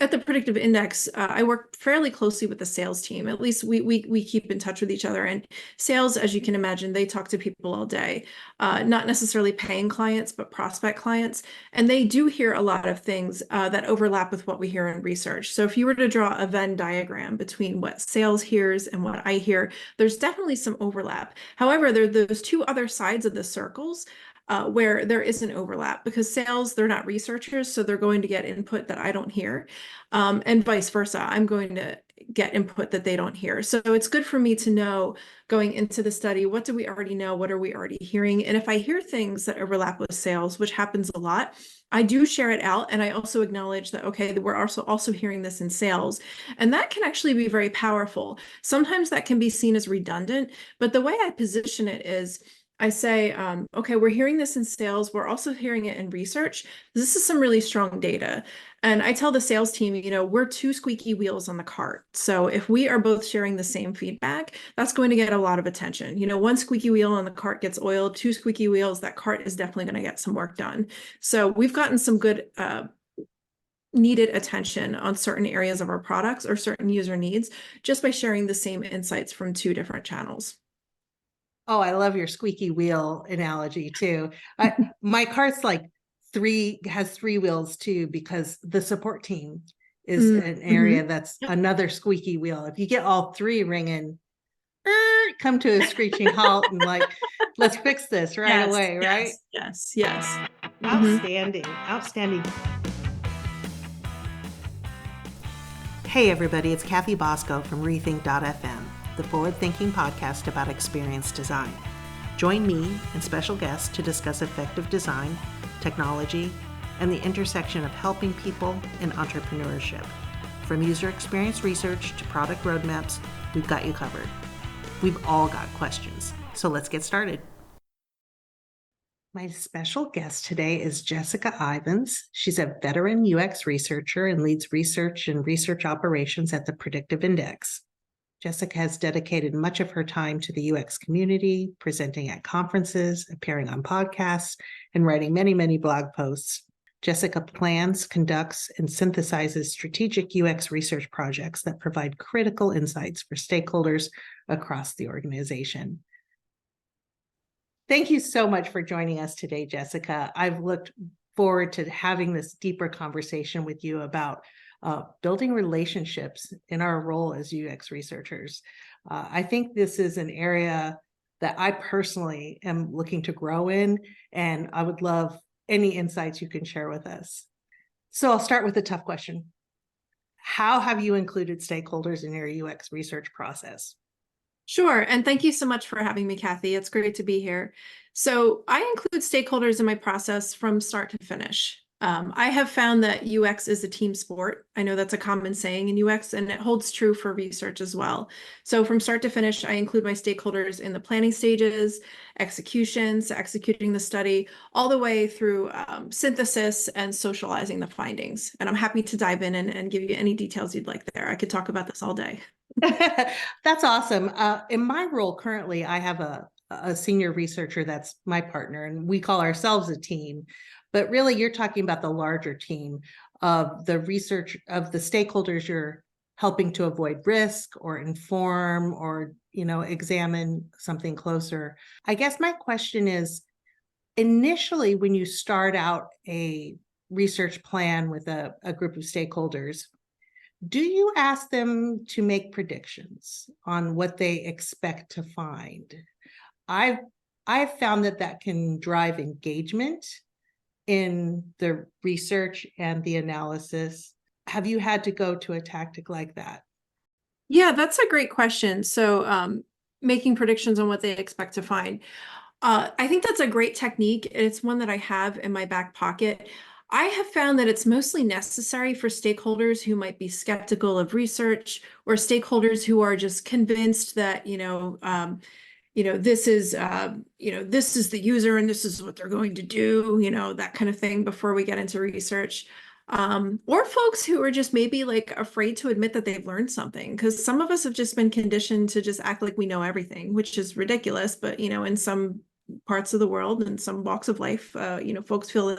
at the Predictive Index, I work fairly closely with the sales team. At least we keep in touch with each other. And sales, as you can imagine, they talk to people all day, not necessarily paying clients, but prospect clients. And they do hear a lot of things that overlap with what we hear in research. So if you were to draw a Venn diagram between what sales hears and what I hear, there's definitely some overlap. However, there are those two other sides of the circles where there is an overlap, because sales, they're not researchers, so they're going to get input that I don't hear, and vice versa. I'm going to get input that they don't hear. So it's good for me to know going into the study, what do we already know? What are we already hearing? And if I hear things that overlap with sales, which happens a lot, I do share it out. And I also acknowledge that, okay, we're also hearing this in sales. And that can actually be very powerful. Sometimes that can be seen as redundant, but the way I position it is, I say, okay, we're hearing this in sales. We're also hearing it in research. This is some really strong data. And I tell the sales team, we're two squeaky wheels on the cart. So if we are both sharing the same feedback, that's going to get a lot of attention. One squeaky wheel on the cart gets oiled, two squeaky wheels, that cart is definitely going to get some work done. So we've gotten some good needed attention on certain areas of our products or certain user needs just by sharing the same insights from two different channels. Oh, I love your squeaky wheel analogy too. My cart's has three wheels too, because the support team is an area that's another squeaky wheel. If you get all three ringing, come to a screeching halt and let's fix this right away, right? Yes. Outstanding, outstanding. Hey everybody, it's Kathy Bosco from Rethink.fm, the forward-thinking podcast about experience design. Join me and special guests to discuss effective design, technology, and the intersection of helping people in entrepreneurship. From user experience research to product roadmaps, we've got you covered. We've all got questions, so let's get started. My special guest today is Jessica Ivins. She's a veteran UX researcher and leads research and research operations at the Predictive Index. Jessica has dedicated much of her time to the UX community, presenting at conferences, appearing on podcasts, and writing many, many blog posts. Jessica plans, conducts, and synthesizes strategic UX research projects that provide critical insights for stakeholders across the organization. Thank you so much for joining us today, Jessica. I've looked forward to having this deeper conversation with you about building relationships in our role as UX researchers. I think this is an area that I personally am looking to grow in, and I would love any insights you can share with us. So I'll start with a tough question. How have you included stakeholders in your UX research process? Sure. And thank you so much for having me, Kathy. It's great to be here. So I include stakeholders in my process from start to finish. I have found that UX is a team sport. I know that's a common saying in UX, and it holds true for research as well. So from start to finish, I include my stakeholders in the planning stages, executions, executing the study, all the way through synthesis and socializing the findings. And I'm happy to dive in and give you any details you'd like there. I could talk about this all day. That's awesome. In my role currently, I have a senior researcher that's my partner, and we call ourselves a team. But really, you're talking about the larger team of the research of the stakeholders you're helping to avoid risk or inform or, examine something closer. I guess my question is, initially, when you start out a research plan with a group of stakeholders, do you ask them to make predictions on what they expect to find? I've found that can drive engagement in the research and the analysis. Have you had to go to a tactic like that? Yeah, that's a great question. So making predictions on what they expect to find. I think that's a great technique. It's one that I have in my back pocket. I have found that it's mostly necessary for stakeholders who might be skeptical of research, or stakeholders who are just convinced that, this is the user and this is what they're going to do, that kind of thing before we get into research. Or folks who are just maybe afraid to admit that they've learned something, because some of us have just been conditioned to just act like we know everything, which is ridiculous. But, in some parts of the world and some walks of life, folks feel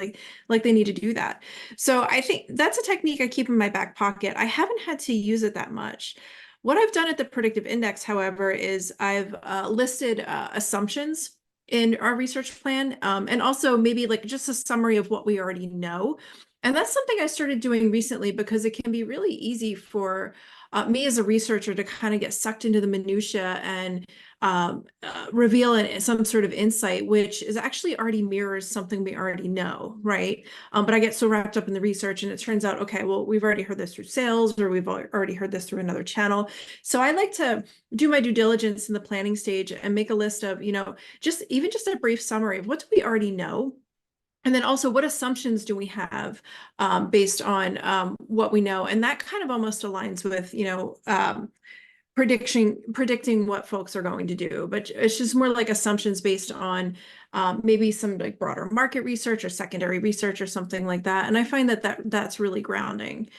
like they need to do that. So I think that's a technique I keep in my back pocket. I haven't had to use it that much. What I've done at the Predictive Index, however, is I've listed assumptions in our research plan, and also maybe like just a summary of what we already know. And that's something I started doing recently because it can be really easy for me as a researcher to kind of get sucked into the minutia and reveal some sort of insight, which is actually already mirrors something we already know, right? But I get so wrapped up in the research and it turns out, okay, well, we've already heard this through sales or we've already heard this through another channel. So I like to do my due diligence in the planning stage and make a list of, just a brief summary of what do we already know. And then also, what assumptions do we have based on what we know? And that kind of almost aligns with, predicting what folks are going to do. But it's just more like assumptions based on maybe some like broader market research or secondary research or something like that. And I find that's really grounding.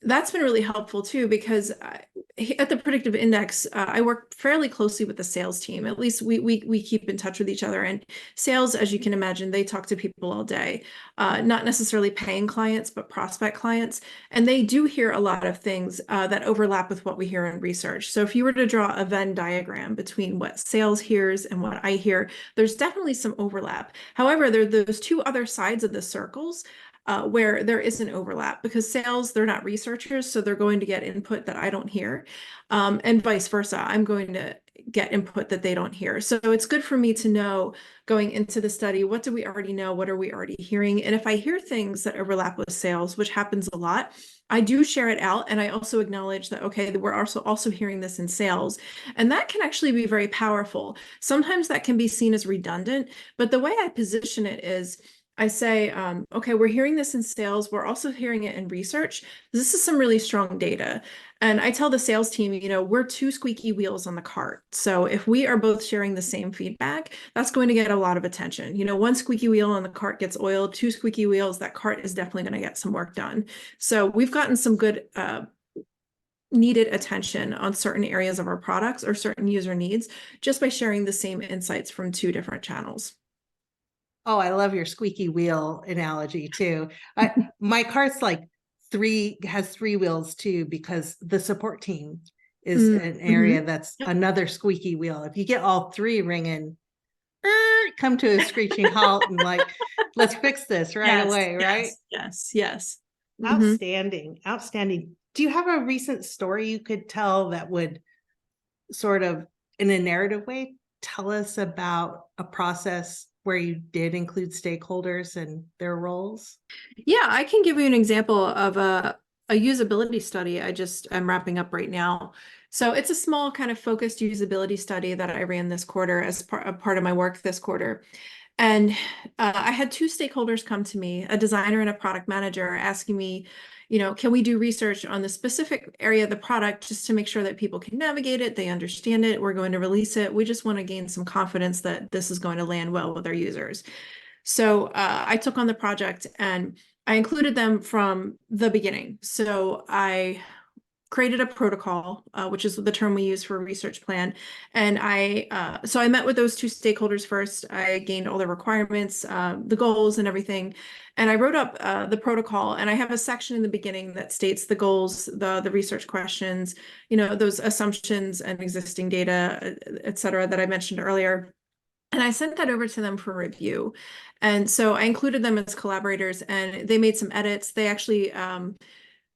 That's been really helpful too, because at the Predictive Index, I work fairly closely with the sales team. At least we keep in touch with each other. And sales, as you can imagine, they talk to people all day, not necessarily paying clients, but prospect clients. And they do hear a lot of things that overlap with what we hear in research. So if you were to draw a Venn diagram between what sales hears and what I hear, there's definitely some overlap. However, there are those two other sides of the circles where there is an overlap, because sales, they're not researchers, so they're going to get input that I don't hear, and vice versa. I'm going to get input that they don't hear. So it's good for me to know going into the study, what do we already know? What are we already hearing? And if I hear things that overlap with sales, which happens a lot, I do share it out. And I also acknowledge that, okay, we're also hearing this in sales. And that can actually be very powerful. Sometimes that can be seen as redundant, but the way I position it is, I say, okay, we're hearing this in sales. We're also hearing it in research. This is some really strong data. And I tell the sales team, we're two squeaky wheels on the cart. So if we are both sharing the same feedback, that's going to get a lot of attention. One squeaky wheel on the cart gets oiled, two squeaky wheels, that cart is definitely going to get some work done. So we've gotten some good needed attention on certain areas of our products or certain user needs just by sharing the same insights from two different channels. Oh, I love your squeaky wheel analogy too. My car's like has three wheels too, because the support team is an area that's another squeaky wheel. If you get all three ringing, come to a screeching halt and like, let's fix this right away, right? Yes. Outstanding. Do you have a recent story you could tell that would sort of, in a narrative way, tell us about a process where you did include stakeholders and their roles? Yeah, I can give you an example of a usability study I'm wrapping up right now. So it's a small kind of focused usability study that I ran this quarter as part of my work this quarter. And I had two stakeholders come to me, a designer and a product manager, asking me, can we do research on the specific area of the product just to make sure that people can navigate it, they understand it, we're going to release it. We just want to gain some confidence that this is going to land well with our users. So I took on the project and I included them from the beginning. So I created a protocol, which is the term we use for a research plan. And so I met with those two stakeholders first. I gained all the requirements, the goals and everything. And I wrote up the protocol, and I have a section in the beginning that states the goals, the research questions, those assumptions and existing data, et cetera, that I mentioned earlier. And I sent that over to them for review. And so I included them as collaborators, and they made some edits. They actually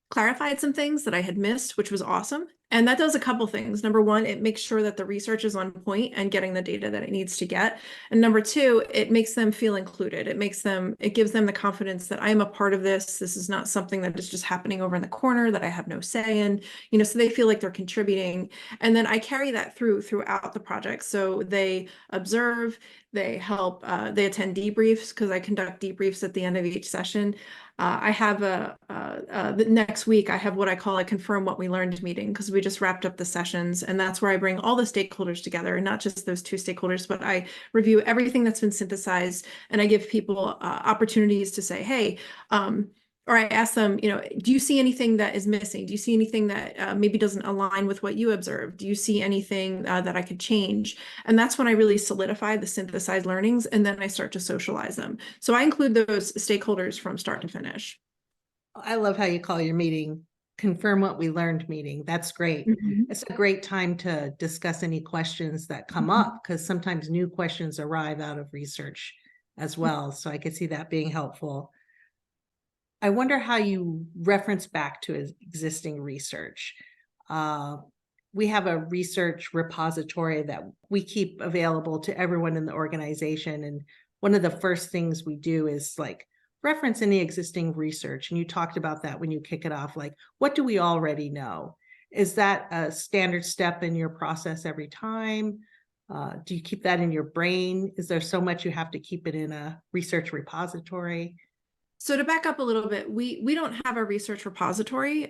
clarified some things that I had missed, which was awesome. And that does a couple things. Number one, it makes sure that the research is on point and getting the data that it needs to get. And number two, it makes them feel included. It gives them the confidence that I am a part of this. This is not something that is just happening over in the corner that I have no say in, so they feel like they're contributing. And then I carry that throughout the project. So they observe, they help, they attend debriefs, because I conduct debriefs at the end of each session. I have the next week, I have what I call a confirm what we learned meeting, because we just wrapped up the sessions, and that's where I bring all the stakeholders together, and not just those two stakeholders, but I review everything that's been synthesized, and I give people opportunities to say, hey, or I ask them, do you see anything that is missing? Do you see anything that maybe doesn't align with what you observed? Do you see anything that I could change? And that's when I really solidify the synthesized learnings, and then I start to socialize them. So I include those stakeholders from start to finish. I love how you call your meeting confirm what we learned meeting. That's great. Mhm. It's a great time to discuss any questions that come up, because sometimes new questions arrive out of research as well. So I could see that being helpful. I wonder how you reference back to existing research. Uh, we have a research repository that we keep available to everyone in the organization. And one of the first things we do is like reference any existing research. And you talked about that when you kick it off, like, what do we already know? Is that a standard step in your process every time? Do you keep that in your brain? Is there so much you have to keep it in a research repository? So to back up a little bit, we don't have a research repository.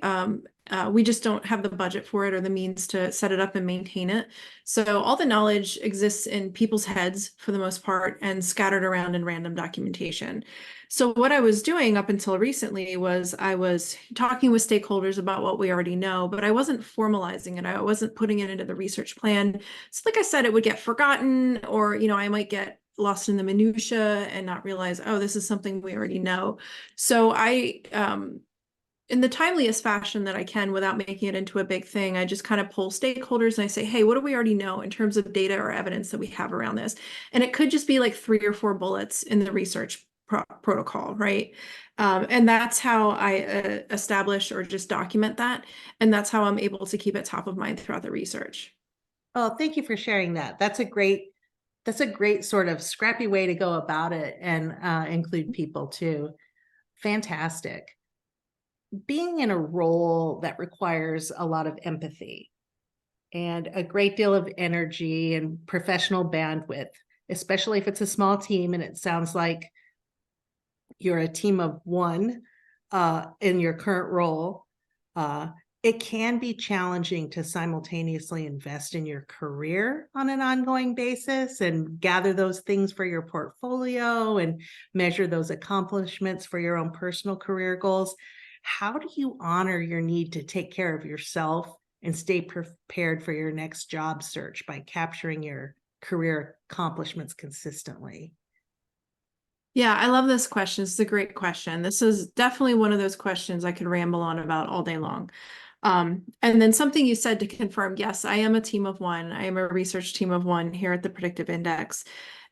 We just don't have the budget for it or the means to set it up and maintain it. So all the knowledge exists in people's heads for the most part and scattered around in random documentation. So what I was doing up until recently was I was talking with stakeholders about what we already know, but I wasn't formalizing it. I wasn't putting it into the research plan. So like I said, it would get forgotten, or I might get lost in the minutia and not realize, oh, this is something we already know. So in the timeliest fashion that I can without making it into a big thing, I just kind of pull stakeholders and I say, hey, what do we already know in terms of data or evidence that we have around this? And it could just be like 3 or 4 bullets in the research protocol, right? And that's how I establish or just document that. And that's how I'm able to keep it top of mind throughout the research. Oh, thank you for sharing that. That's a great sort of scrappy way to go about it, and include people too. Fantastic. Being in a role that requires a lot of empathy and a great deal of energy and professional bandwidth, especially if it's a small team and it sounds like you're a team of one in your current role, uh, it can be challenging to simultaneously invest in your career on an ongoing basis and gather those things for your portfolio and measure those accomplishments for your own personal career goals. How do you honor your need to take care of yourself and stay prepared for your next job search by capturing your career accomplishments consistently? Yeah, I love this question. It's a great question. This is definitely one of those questions I could ramble on about all day long. And then something you said to confirm, yes, I am a team of one. I am a research team of one here at the Predictive Index.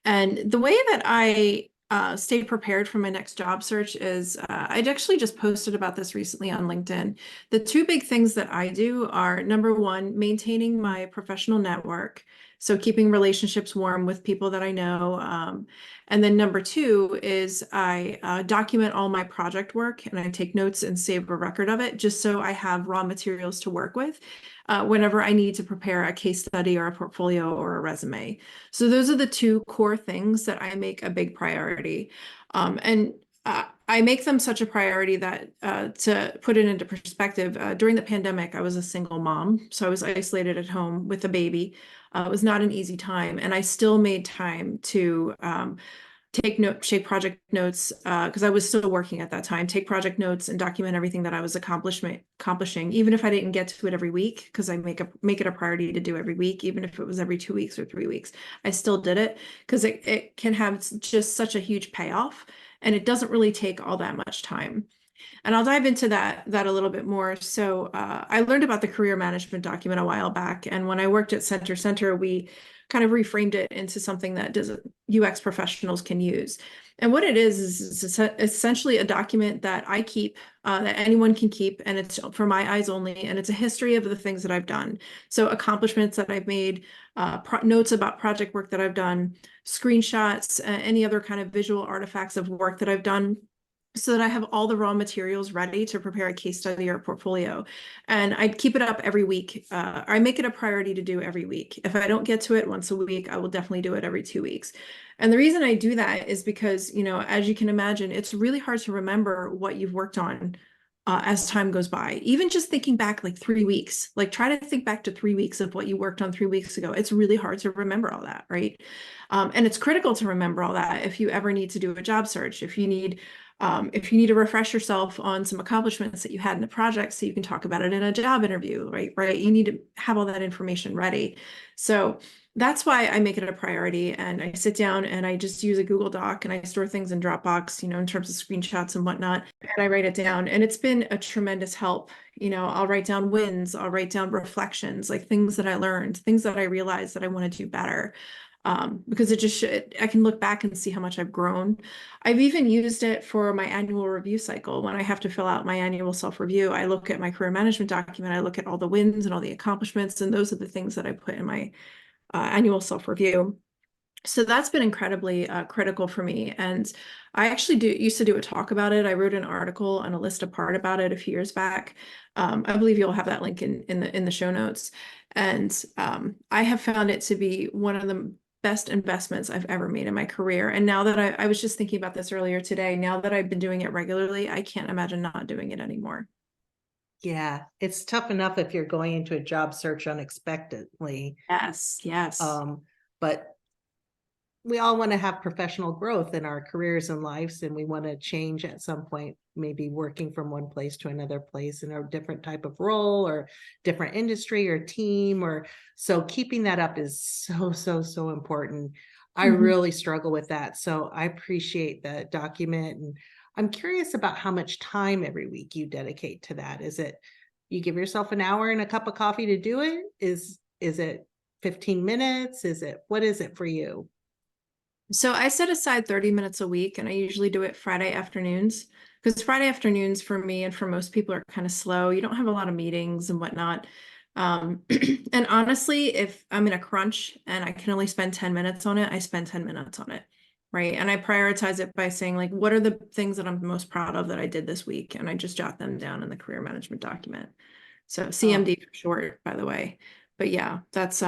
And the way that I stay prepared for my next job search is I'd actually just posted about this recently on LinkedIn. The 2 big things that I do are, number one, maintaining my professional network. So keeping relationships warm with people that I know. And then number two is I document all my project work and I take notes and save a record of it just so I have raw materials to work with whenever I need to prepare a case study or a portfolio or a resume. So those are the 2 core things that I make a big priority. And I make them such a priority that to put it into perspective, during the pandemic, I was a single mom. So I was isolated at home with a baby. It was not an easy time. And I still made time to take project notes because I was still working at that time, take project notes and document everything that I was accomplishing, even if I didn't get to it every week, because I make it a priority to do every week, even if it was every 2 weeks or 3 weeks. I still did it because it can have just such a huge payoff and it doesn't really take all that much time. And I'll dive into that a little bit more. So I learned about the career management document a while back, and when I worked at Center, we kind of reframed it into something that UX professionals can use. And what it is essentially a document that I keep, that anyone can keep, and it's for my eyes only, and it's a history of the things that I've done. So accomplishments that I've made, notes about project work that I've done, screenshots, any other kind of visual artifacts of work that I've done, so that I have all the raw materials ready to prepare a case study or a portfolio. And I keep it up every week. I make it a priority to do every week. If I don't get to it once a week, I will definitely do it every 2 weeks. And the reason I do that is because, as you can imagine, it's really hard to remember what you've worked on as time goes by. Even just thinking back like 3 weeks, like try to think back to 3 weeks of what you worked on 3 weeks ago. It's really hard to remember all that, right? And it's critical to remember all that if you ever need to do a job search, if you need If you need to refresh yourself on some accomplishments that you had in the project so you can talk about it in a job interview, right? You need to have all that information ready. So that's why I make it a priority, and I sit down and I just use a Google Doc and I store things in Dropbox, in terms of screenshots and whatnot, and I write it down. And it's been a tremendous help. I'll write down wins, I'll write down reflections, like things that I learned, things that I realized that I want to do better. Because I can look back and see how much I've grown. I've even used it for my annual review cycle. When I have to fill out my annual self-review, I look at my career management document, I look at all the wins and all the accomplishments, and those are the things that I put in my annual self-review. So that's been incredibly critical for me. And I actually used to do a talk about it. I wrote an article on a list apart about it a few years back. I believe you'll have that link in the show notes. And I have found it to be one of the best investments I've ever made in my career. And now that I was just thinking about this earlier today, now that I've been doing it regularly, I can't imagine not doing it anymore. Yeah, it's tough enough if you're going into a job search unexpectedly. Yes, yes. But we all want to have professional growth in our careers and lives, and we want to change at some point, maybe working from one place to another place in a different type of role or different industry or team. Or so keeping that up is so important. I really struggle with that. So I appreciate the document, and I'm curious about how much time every week you dedicate to that. Is it you give yourself an hour and a cup of coffee to do it? Is it 15 minutes? What is it for you? So I set aside 30 minutes a week, and I usually do it Friday afternoons, because Friday afternoons for me and for most people are kind of slow. You don't have a lot of meetings and whatnot. And honestly, if I'm in a crunch and I can only spend 10 minutes on it, I spend 10 minutes on it. Right. And I prioritize it by saying, like, what are the things that I'm most proud of that I did this week? And I just jot them down in the career management document. So Oh, CMD for short, by the way. But yeah, that's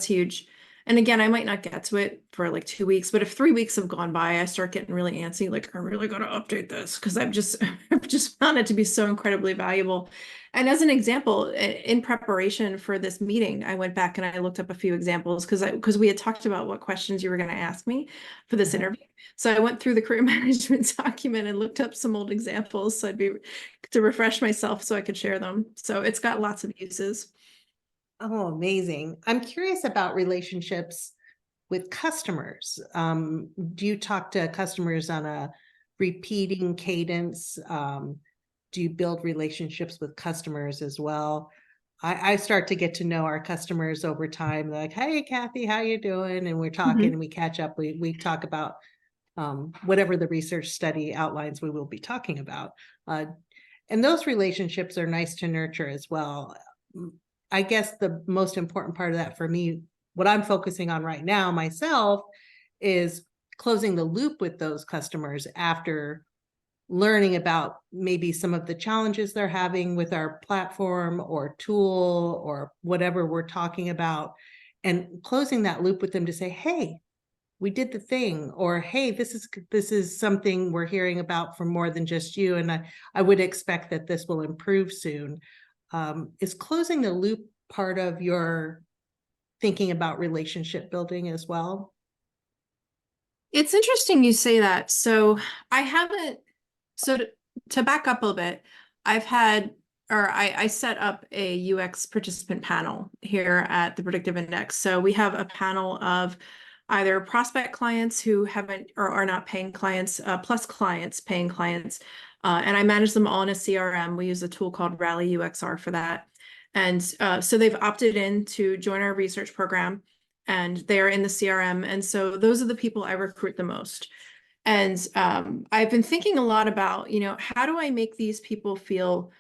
huge. And again, I might not get to it for like 2 weeks, but if 3 weeks have gone by, I start getting really antsy, like I really got to update this because I've just I've just found it to be so incredibly valuable. And as an example, in preparation for this meeting, I went back and I looked up a few examples because we had talked about what questions you were going to ask me for this interview. So I went through the career management document and looked up some old examples so I'd be to refresh myself so I could share them. So it's got lots of uses. Oh, amazing. I'm curious about relationships with customers. Do you talk to customers on a repeating cadence? Do you build relationships with customers as well? I start to get to know our customers over time. They're like, hey, Kathy, how you doing? And we're talking and we catch up. We talk about whatever the research study outlines we will be talking about. And those relationships are nice to nurture as well. I guess the most important part of that for me, what I'm focusing on right now myself, is closing the loop with those customers after learning about maybe some of the challenges they're having with our platform or tool or whatever we're talking about, and closing that loop with them to say, hey, we did the thing, or hey, this is something we're hearing about from more than just you, and I would expect that this will improve soon. Is closing the loop part of your thinking about relationship building as well? It's interesting you say that. So I haven't, so to back up a little bit, I've had, or I set up a UX participant panel here at the Predictive Index. So we have a panel of either prospect clients who haven't or are not paying clients, plus clients, paying clients. And I manage them all in a CRM. We use a tool called Rally UXR for that. And so they've opted in to join our research program, and they are in the CRM. And so those are the people I recruit the most. And I've been thinking a lot about, how do I make these people feel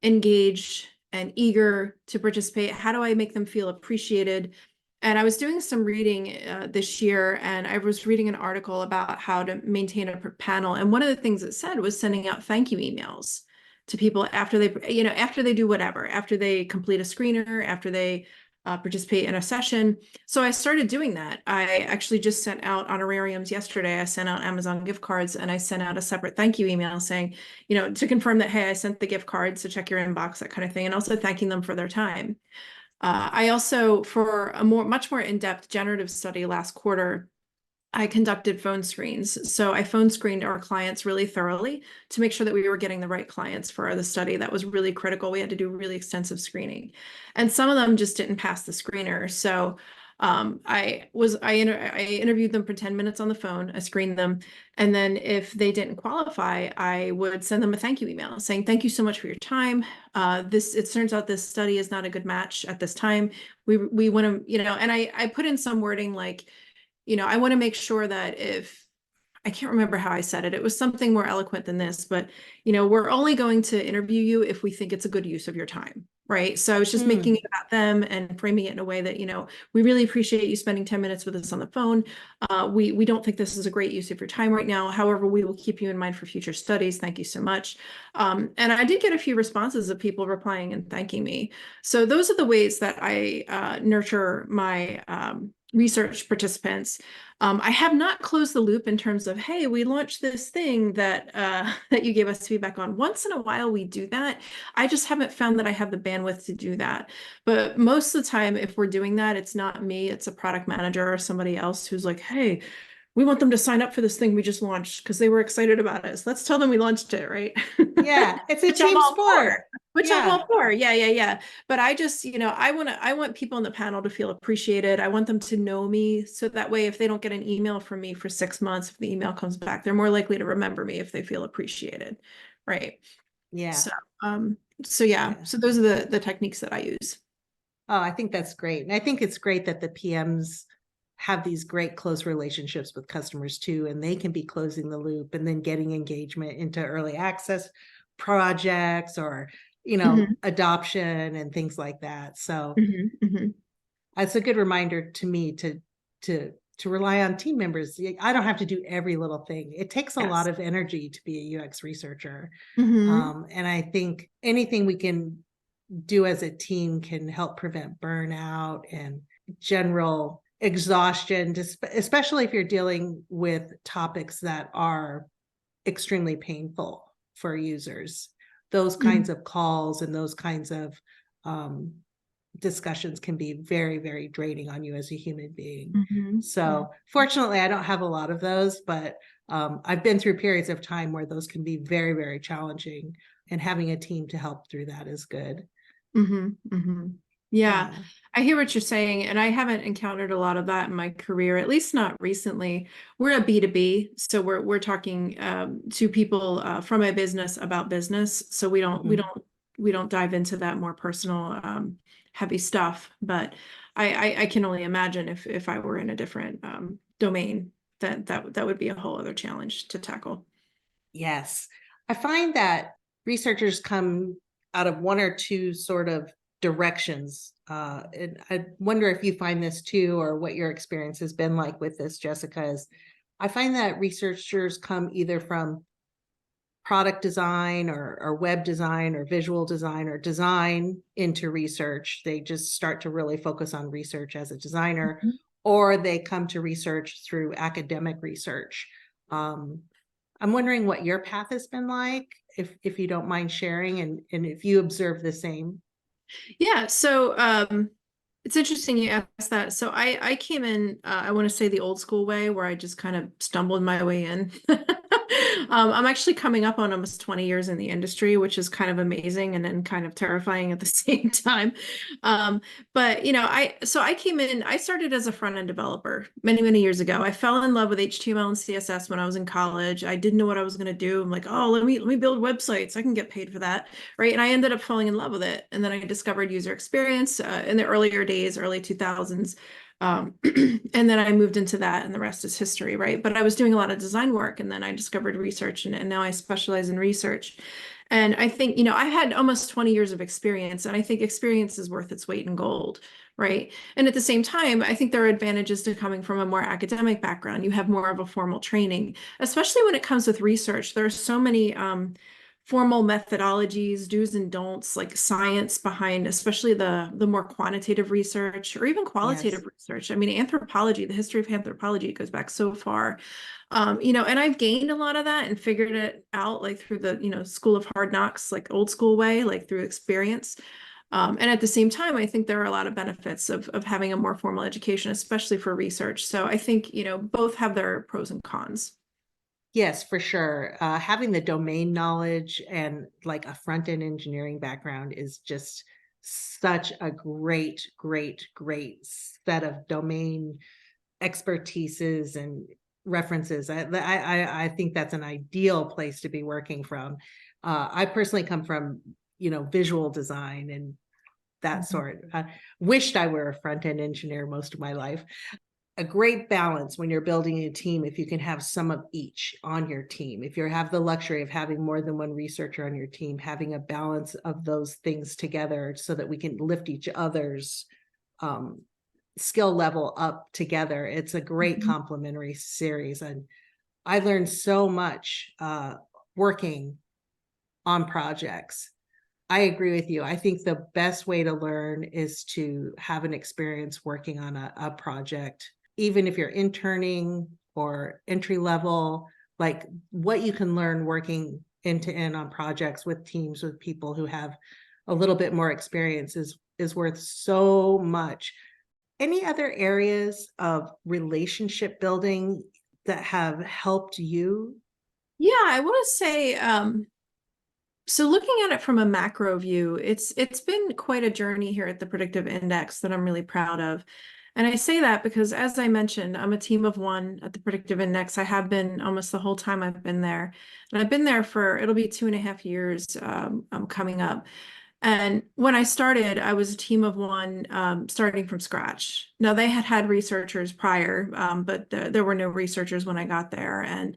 engaged and eager to participate? How do I make them feel appreciated? And I was doing some reading this year, and I was reading an article about how to maintain a panel. And one of the things it said was sending out thank you emails to people after they do whatever, after they complete a screener, after they participate in a session. So I started doing that. I actually just sent out honorariums yesterday. I sent out Amazon gift cards, and I sent out a separate thank you email saying, to confirm that, hey, I sent the gift cards, so check your inbox, that kind of thing, and also thanking them for their time. I also, for a much more in-depth generative study last quarter, I conducted phone screens. So I phone screened our clients really thoroughly to make sure that we were getting the right clients for the study. That was really critical. We had to do really extensive screening. And some of them just didn't pass the screener. So I interviewed them for 10 minutes on the phone. I screened them. And then if they didn't qualify, I would send them a thank you email saying, thank you so much for your time. It turns out this study is not a good match at this time. We want to, and I put in some wording like, I want to make sure that if I can't remember how I said it, it was something more eloquent than this, but we're only going to interview you if we think it's a good use of your time. Right. So I was just making Mm, it about them and framing it in a way that, we really appreciate you spending 10 minutes with us on the phone. We don't think this is a great use of your time right now. However, we will keep you in mind for future studies. Thank you so much. And I did get a few responses of people replying and thanking me. So those are the ways that I nurture my research participants. I have not closed the loop in terms of, hey, we launched this thing that that you gave us feedback on. Once in a while, we do that. I just haven't found that I have the bandwidth to do that. But most of the time, if we're doing that, it's not me, it's a product manager or somebody else who's like, hey, we want them to sign up for this thing we just launched because they were excited about it. So let's tell them we launched it, right? yeah, it's a Which I'm team all sport. for. Which I'm Yeah. all for. Yeah, yeah, yeah. But I just, I want people on the panel to feel appreciated. I want them to know me. So that way, if they don't get an email from me for 6 months, if the email comes back, they're more likely to remember me if they feel appreciated. Right. Yeah. So, um, so yeah. Yeah. So those are the techniques that I use. Oh, I think that's great. And I think it's great that the PMs have these great close relationships with customers too, and they can be closing the loop and then getting engagement into early access projects or, Mhm, adoption and things like that. So mhm, mhm. it's a good reminder to me to to rely on team members. I don't have to do every little thing. It takes a lot Yes. of energy to be a UX researcher. Mhm, And I think anything we can do as a team can help prevent burnout and general exhaustion, especially if you're dealing with topics that are extremely painful for users. Those kinds mhm, of calls and those kinds of um, discussions can be very, very draining on you as a human being. mhm, mhm, So, fortunately, I don't have a lot of those, but I've been through periods of time where those can be very, very challenging. And having a team to help through that is good. mhm, mhm. Yeah, Yeah. I hear what you're saying, and I haven't encountered a lot of that in my career, at least not recently. We're a B2B, so we're talking to people from a business about business. So Mhm. we don't dive into that more personal heavy stuff. But I can only imagine if I were in a different domain that would be a whole other challenge to tackle. Yes. I find that researchers come out of one or two sort of directions. And I wonder if you find this too, or what your experience has been like with this, Jessica. Is I find that researchers come either from product design or web design or visual design or design into research. They just start to really focus on research as a designer, or they come to research through academic research. Um, I'm wondering what your path has been like, if you don't mind sharing, and if you observe the same. Yeah, so it's interesting you asked that. So I came in, I want to say the old school way where I just kind of stumbled my way in. I'm actually coming up on almost 20 years in the industry, which is kind of amazing and then kind of terrifying at the same time. Um, but I came in, I started as a front-end developer many, many years ago. I fell in love with HTML and CSS when I was in college. I didn't know what I was going to do. I'm like, oh, let me build websites. I can get paid for that. Right. And I ended up falling in love with it. And then I discovered user experience in the earlier days, early 2000s. And then I moved into that, and the rest is history. Right. But I was doing a lot of design work, and then I discovered research, and now I specialize in research. And I think, I had almost 20 years of experience, and I think experience is worth its weight in gold. Right. And at the same time, I think there are advantages to coming from a more academic background. You have more of a formal training, especially when it comes with research. There are so many formal methodologies, do's and don'ts, like science behind, especially the more quantitative research or even Yes. qualitative research. I mean, anthropology, the history of anthropology goes back so far. And I've gained a lot of that and figured it out like through the, school of hard knocks, like old school way, like through experience. And at the same time, I think there are a lot of benefits of having a more formal education, especially for research. So I think, both have their pros and cons. Yes, for sure. Having the domain knowledge and like a front-end engineering background is just such a great set of domain expertises and references. I think that's an ideal place to be working from. I personally come from, visual design and that sort. Wished I were a front-end engineer most of my life. A great balance when you're building a team if you can have some of each on your team. If you have the luxury of having more than one researcher on your team, having a balance of those things together so that we can lift each other's skill level up together. It's a great complementary series. And I learned so much working on projects. I agree with you. I think the best way to learn is to have an experience working on a project, even if you're interning or entry level, like what you can learn working end to end on projects with teams, with people who have a little bit more experience is worth so much. Any other areas of relationship building that have helped you? Yeah, I want to say, so looking at it from a macro view, it's been quite a journey here at the Predictive Index that I'm really proud of. And I say that because, as I mentioned, I'm a team of one at the Predictive Index. I have been almost the whole time I've been there. And I've been there it'll be 2.5 years coming up. And when I started, I was a team of one, starting from scratch. Now, they had researchers prior, but there were no researchers when I got there. And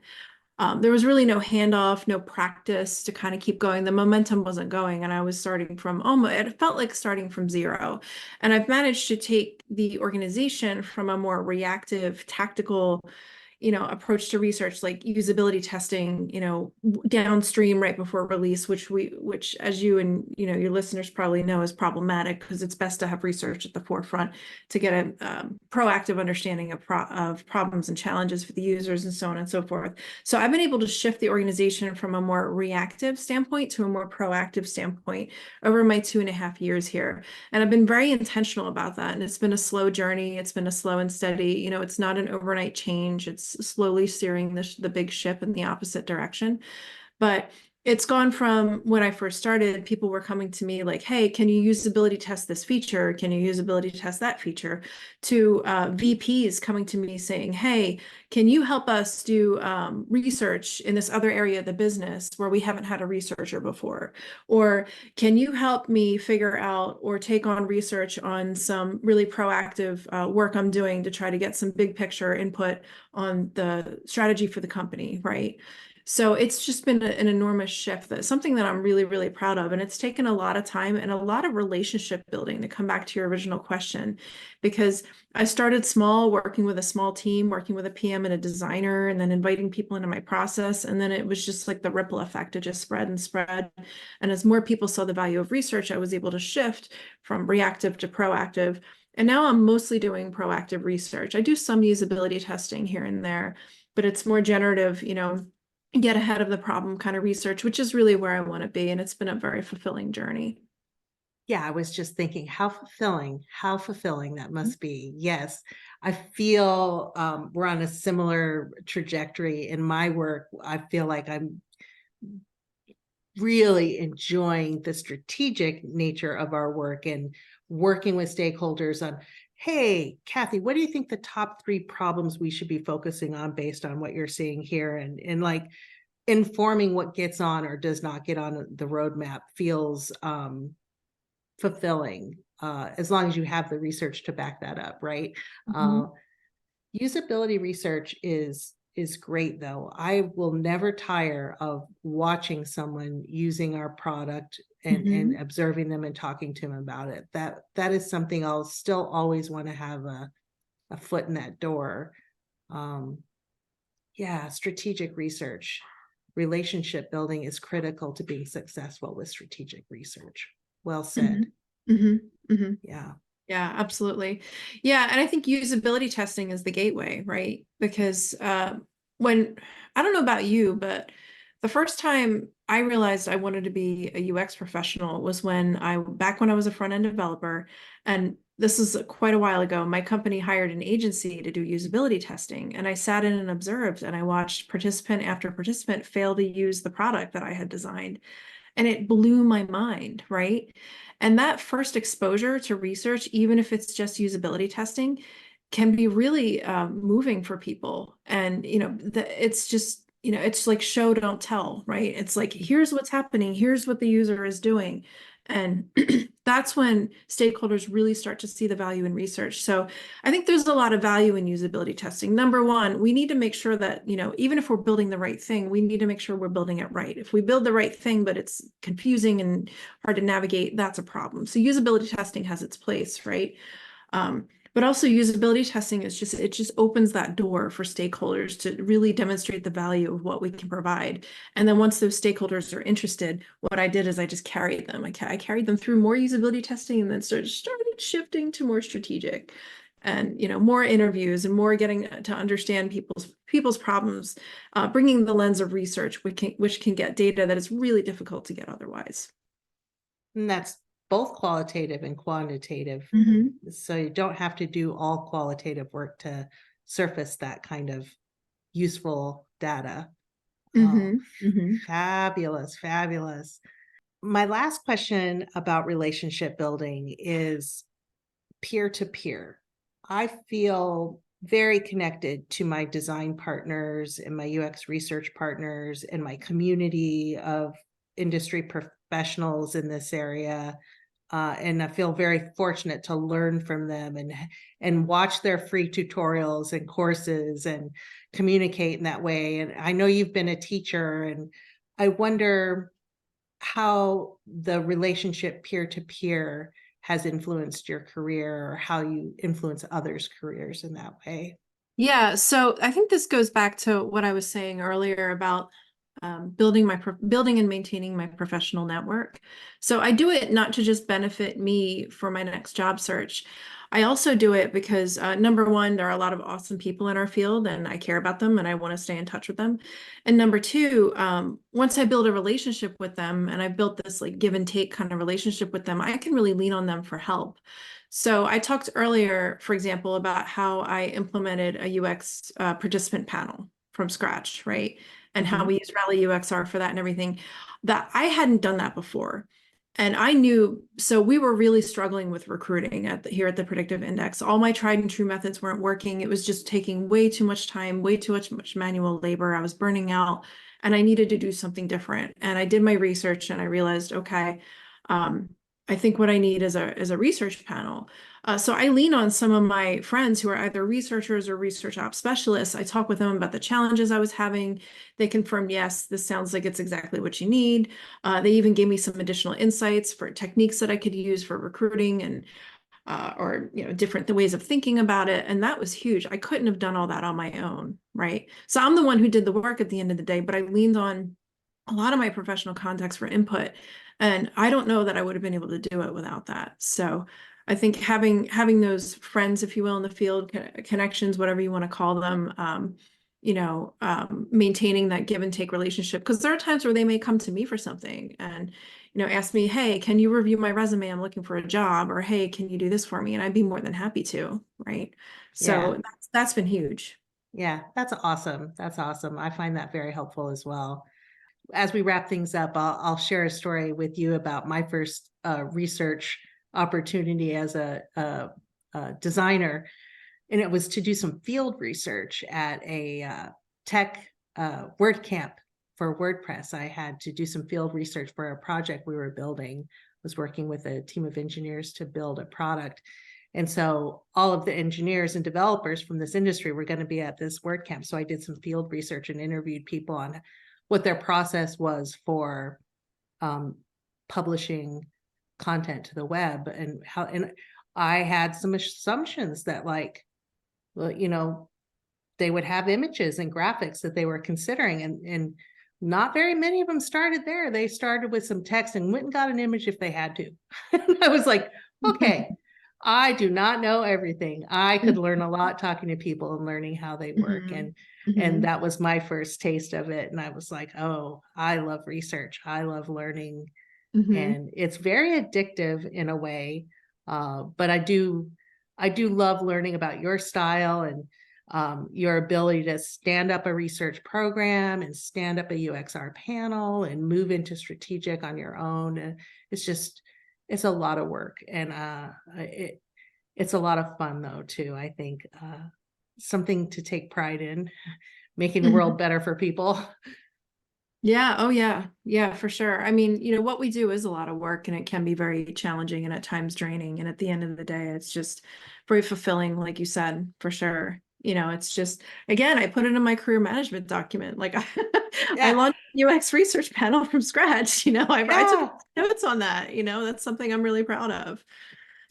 there was really no handoff, no practice to kind of keep going. The momentum wasn't going, and I was starting from it felt like starting from zero. And I've managed to take the organization from a more reactive, tactical, approach to research, like usability testing, downstream right before release, which as you and your listeners probably know is problematic, because it's best to have research at the forefront to get a proactive understanding of problems and challenges for the users and so on and so forth. So I've been able to shift the organization from a more reactive standpoint to a more proactive standpoint over my 2.5 years here. And I've been very intentional about that. And it's been a slow journey. It's been a slow and steady, it's not an overnight change. It's slowly steering the big ship in the opposite direction. But it's gone from when I first started, people were coming to me like, hey, can you usability test this feature? Can you usability test that feature? To VPs coming to me saying, hey, can you help us do research in this other area of the business where we haven't had a researcher before? Or can you help me figure out or take on research on some really proactive work I'm doing to try to get some big picture input on the strategy for the company, right? So it's just been an enormous shift, that's something that I'm really, really proud of. And it's taken a lot of time and a lot of relationship building, to come back to your original question, because I started small, working with a small team, working with a PM and a designer, and then inviting people into my process. And then it was just like the ripple effect. It just spread and spread. And as more people saw the value of research, I was able to shift from reactive to proactive. And now I'm mostly doing proactive research. I do some usability testing here and there, but it's more generative, get ahead of the problem kind of research, which is really where I want to be. And it's been a very fulfilling journey. Yeah, I was just thinking how fulfilling that must be. Yes, I feel we're on a similar trajectory in my work. I feel like I'm really enjoying the strategic nature of our work and working with stakeholders on, hey, Kathy, what do you think the top 3 problems we should be focusing on based on what you're seeing here? And like informing what gets on or does not get on the roadmap feels fulfilling, as long as you have the research to back that up, right? Usability research is great though. I will never tire of watching someone using our product and observing them and talking to them about it. That is something I'll still always want to have a foot in that door. Yeah, strategic research, relationship building is critical to being successful with strategic research. Well said. Yeah. Yeah, absolutely. Yeah, and I think usability testing is the gateway, right? Because when I don't know about you, but The first time I realized I wanted to be a UX professional was back when I was a front-end developer, and this is quite a while ago, my company hired an agency to do usability testing, and I sat in and observed, and I watched participant after participant fail to use the product that I had designed. And it blew my mind, right? And that first exposure to research, even if it's just usability testing, can be really moving for people. And, it's just, it's like show, don't tell, right? It's like, here's what's happening, here's what the user is doing. And that's when stakeholders really start to see the value in research. So I think there's a lot of value in usability testing. Number one, we need to make sure that, even if we're building the right thing, we need to make sure we're building it right. If we build the right thing, but it's confusing and hard to navigate, that's a problem. So usability testing has its place, right? But also usability testing it just opens that door for stakeholders to really demonstrate the value of what we can provide. And then once those stakeholders are interested, what I did is I just carried them. I carried them through more usability testing and then started shifting to more strategic and, more interviews and more getting to understand people's problems, bringing the lens of research, which can get data that is really difficult to get otherwise. And that's both qualitative and quantitative. So you don't have to do all qualitative work to surface that kind of useful data. Fabulous, fabulous. My last question about relationship building is peer-to-peer. I feel very connected to my design partners and my UX research partners and my community of industry professionals in this area. And I feel very fortunate to learn from them and watch their free tutorials and courses and communicate in that way. And I know you've been a teacher, and I wonder how the relationship peer-to-peer has influenced your career, or how you influence others' careers in that way. Yeah, so I think this goes back to what I was saying earlier about building and maintaining my professional network. So I do it not to just benefit me for my next job search. I also do it because number one, there are a lot of awesome people in our field, and I care about them, and I want to stay in touch with them. And number two, once I build a relationship with them, and I built this like give and take kind of relationship with them, I can really lean on them for help. So I talked earlier, for example, about how I implemented a UX participant panel from scratch, right? And how we use Rally UXR for that and everything. That I hadn't done that before. And I knew, so we were really struggling with recruiting here at the Predictive Index. All my tried and true methods weren't working. It was just taking way too much time, way too much manual labor. I was burning out, and I needed to do something different. And I did my research, and I realized, okay, I think what I need is a research panel. So I lean on some of my friends who are either researchers or research ops specialists. I talk with them about the challenges I was having. They confirmed, yes, this sounds like it's exactly what you need. They even gave me some additional insights for techniques that I could use for recruiting and or different ways of thinking about it. And that was huge. I couldn't have done all that on my own, right? So I'm the one who did the work at the end of the day, but I leaned on a lot of my professional contacts for input. And I don't know that I would have been able to do it without that. So I think having those friends, if you will, in the field, connections, whatever you want to call them, maintaining that give and take relationship, because there are times where they may come to me for something and, ask me, hey, can you review my resume? I'm looking for a job, or hey, can you do this for me? And I'd be more than happy to, right? So that's been huge. Yeah, that's awesome. That's awesome. I find that very helpful as well. As we wrap things up, I'll share a story with you about my first research opportunity as a designer. And it was to do some field research at a tech WordCamp for WordPress. I had to do some field research for a project we were building. I was working with a team of engineers to build a product. And so all of the engineers and developers from this industry were going to be at this WordCamp. So I did some field research and interviewed people on what their process was for publishing content to the web, and how, and I had some assumptions that, like, well, they would have images and graphics that they were considering, and not very many of them started there. They started with some text and went and got an image if they had to. I was like, okay, I do not know everything. I could learn a lot talking to people and learning how they work. Mhm. And Mhm. that was my first taste of it. And I was like, oh, I love research. I love learning. Mhm. And it's very addictive in a way. But I do love learning about your style and your ability to stand up a research program and stand up a UXR panel and move into strategic on your own. And it's just, it's a lot of work. And it's a lot of fun though, too. I think something to take pride in, making the Mhm. world better for people. Yeah, oh yeah. Yeah, for sure. I mean, what we do is a lot of work and it can be very challenging and at times draining. And at the end of the day, it's just very fulfilling, like you said, for sure. It's just, again, I put it in my career management document. Like I Yeah. launched a UX research panel from scratch. I took Yeah. notes on that. That's something I'm really proud of.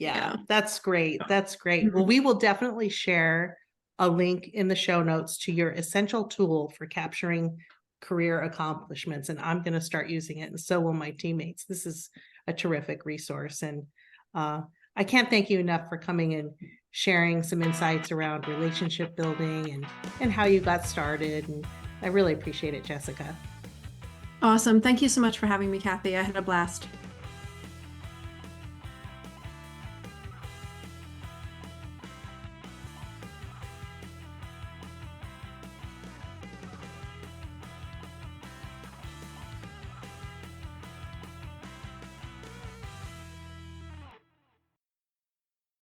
Yeah, Yeah. that's great. That's great. Well, Mhm. we will definitely share a link in the show notes to your essential tool for capturing career accomplishments. And I'm going to start using it. And so will my teammates. This is a terrific resource. And uh, I can't thank you enough for coming and sharing some insights around relationship building and how you got started. And I really appreciate it, Jessica. Awesome. Thank you so much for having me, Kathy. I had a blast.